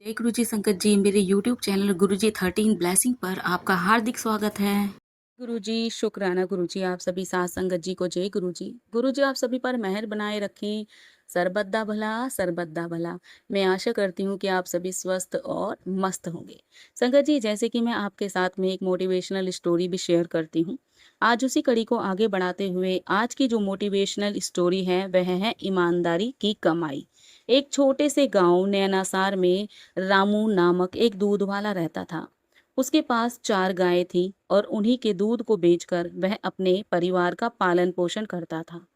जय गुरु जी संगत जी, मेरे यूट्यूब चैनल गुरु जी 13 ब्लेसिंग पर आपका हार्दिक स्वागत है। गुरु जी शुक्राना। गुरु जी आप सभी साथ संगत जी को जय गुरु जी। गुरु जी आप सभी पर मेहर बनाए रखें। सरबत्दा भला सरबत्दा भला। मैं आशा करती हूँ कि आप सभी स्वस्थ और मस्त होंगे। संगत जी जैसे कि मैं आपके साथ में एक मोटिवेशनल स्टोरी भी शेयर करती हूँ। आज उसी कड़ी को आगे बढ़ाते हुए आज की जो मोटिवेशनल स्टोरी है वह है ईमानदारी की कमाई। एक छोटे से गांव नैनासार में रामू नामक एक दूध वाला रहता था। उसके पास 4 गायें थी और उन्हीं के दूध को बेचकर वह अपने परिवार का पालन पोषण करता था।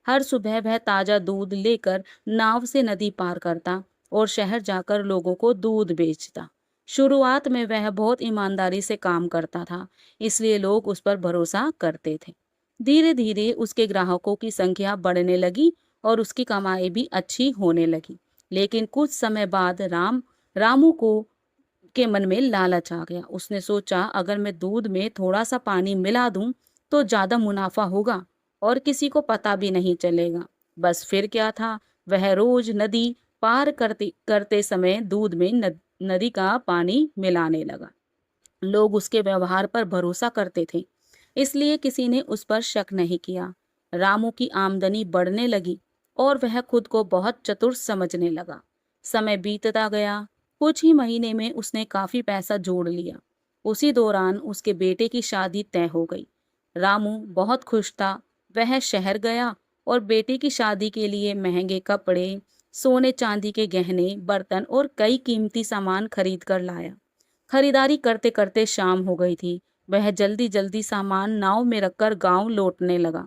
हर सुबह वह ताजा दूध लेकर नाव से नदी पार करता और शहर जाकर लोगों को दूध बेचता। शुरुआत में वह बहुत ईमानदारी से काम करता था, इसलिए लोग उस पर भरोसा करते थे। धीरे धीरे उसके ग्राहकों की संख्या बढ़ने लगी और उसकी कमाई भी अच्छी होने लगी। लेकिन कुछ समय बाद रामू को के मन में लालच आ गया। उसने सोचा अगर मैं दूध में थोड़ा सा पानी मिला दूं तो ज्यादा मुनाफा होगा और किसी को पता भी नहीं चलेगा। बस फिर क्या था, वह रोज नदी पार करते करते समय दूध में नदी का पानी मिलाने लगा। लोग उसके व्यवहार पर भरोसा करते थे, इसलिए किसी ने उस पर शक नहीं किया। रामू की आमदनी बढ़ने लगी और वह खुद को बहुत चतुर समझने लगा। समय बीतता गया। कुछ ही महीने में उसने काफी पैसा जोड़ लिया। उसी दौरान उसके बेटे की शादी तय हो गई। रामू बहुत खुश था। वह शहर गया और बेटे की शादी के लिए महंगे कपड़े, सोने चांदी के गहने, बर्तन और कई कीमती सामान खरीद कर लाया। खरीदारी करते करते शाम हो गई थी। वह जल्दी जल्दी सामान नाव में रखकर गांव लौटने लगा।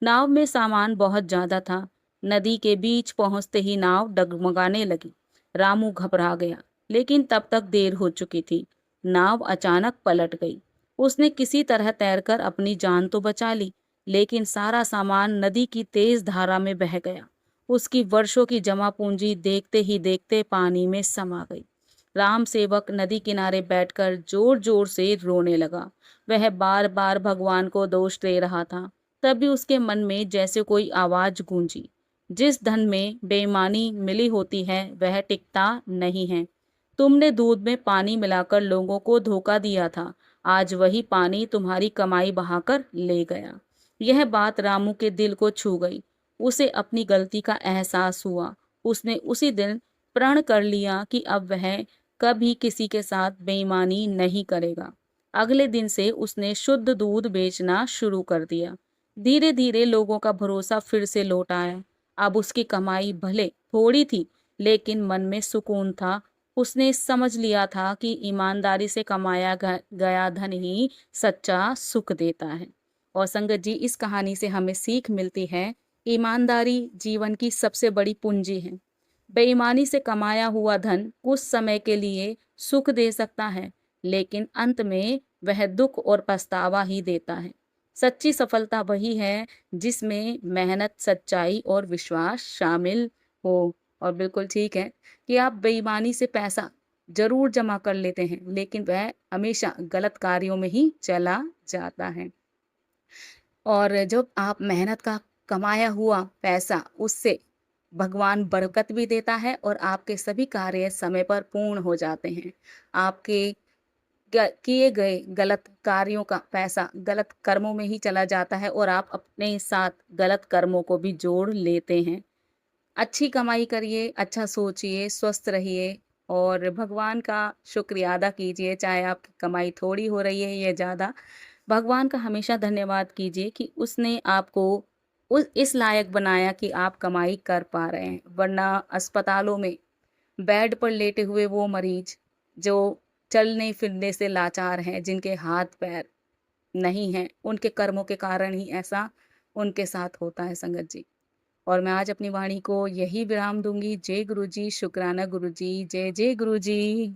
नाव में सामान बहुत ज्यादा था। नदी के बीच पहुंचते ही नाव डगमगाने लगी। रामू घबरा गया, लेकिन तब तक देर हो चुकी थी। नाव अचानक पलट गई। उसने किसी तरह तैरकर अपनी जान तो बचा ली, लेकिन सारा सामान नदी की तेज धारा में बह गया। उसकी वर्षों की जमा पूंजी देखते ही देखते पानी में समा गई। राम सेवक नदी किनारे बैठकर जोर जोर से रोने लगा। वह बार बार भगवान को दोष दे रहा था। तभी उसके मन में जैसे कोई आवाज गूंजी, जिस धन में बेईमानी मिली होती है वह टिकता नहीं है। तुमने दूध में पानी मिलाकर लोगों को धोखा दिया था। आज वही पानी तुम्हारी कमाई बहाकर ले गया। यह बात रामू के दिल को छू गई। उसे अपनी गलती का एहसास हुआ। उसने उसी दिन प्रण कर लिया कि अब वह कभी किसी के साथ बेईमानी नहीं करेगा। अगले दिन से उसने शुद्ध दूध बेचना शुरू कर दिया। धीरे धीरे लोगों का भरोसा फिर से लौट आया। अब उसकी कमाई भले थोड़ी थी, लेकिन मन में सुकून था। उसने समझ लिया था कि ईमानदारी से कमाया गया धन ही सच्चा सुख देता है। और संगत जी इस कहानी से हमें सीख मिलती है, ईमानदारी जीवन की सबसे बड़ी पूंजी है। बेईमानी से कमाया हुआ धन कुछ समय के लिए सुख दे सकता है, लेकिन अंत में वह दुख और पछतावा ही देता है। सच्ची सफलता वही है जिसमें मेहनत, सच्चाई और विश्वास शामिल हो। और बिल्कुल ठीक है कि आप बेईमानी से पैसा जरूर जमा कर लेते हैं, लेकिन वह हमेशा गलत कार्यों में ही चला जाता है। और जब आप मेहनत का कमाया हुआ पैसा, उससे भगवान बरकत भी देता है और आपके सभी कार्य समय पर पूर्ण हो जाते हैं। आपके किए गए गलत कार्यों का पैसा गलत कर्मों में ही चला जाता है और आप अपने साथ गलत कर्मों को भी जोड़ लेते हैं। अच्छी कमाई करिए, अच्छा सोचिए, स्वस्थ रहिए और भगवान का शुक्रिया अदा कीजिए, चाहे आपकी कमाई थोड़ी हो रही है या ज़्यादा। भगवान का हमेशा धन्यवाद कीजिए कि उसने आपको उस इस लायक बनाया कि आप कमाई कर पा रहे हैं। वरना अस्पतालों में बेड पर लेटे हुए वो मरीज जो चलने फिरने से लाचार हैं, जिनके हाथ पैर नहीं हैं, उनके कर्मों के कारण ही ऐसा उनके साथ होता है संगत जी। और मैं आज अपनी वाणी को यही विराम दूंगी। जय गुरु जी, शुक्राना गुरु जी, जय जय गुरु जी।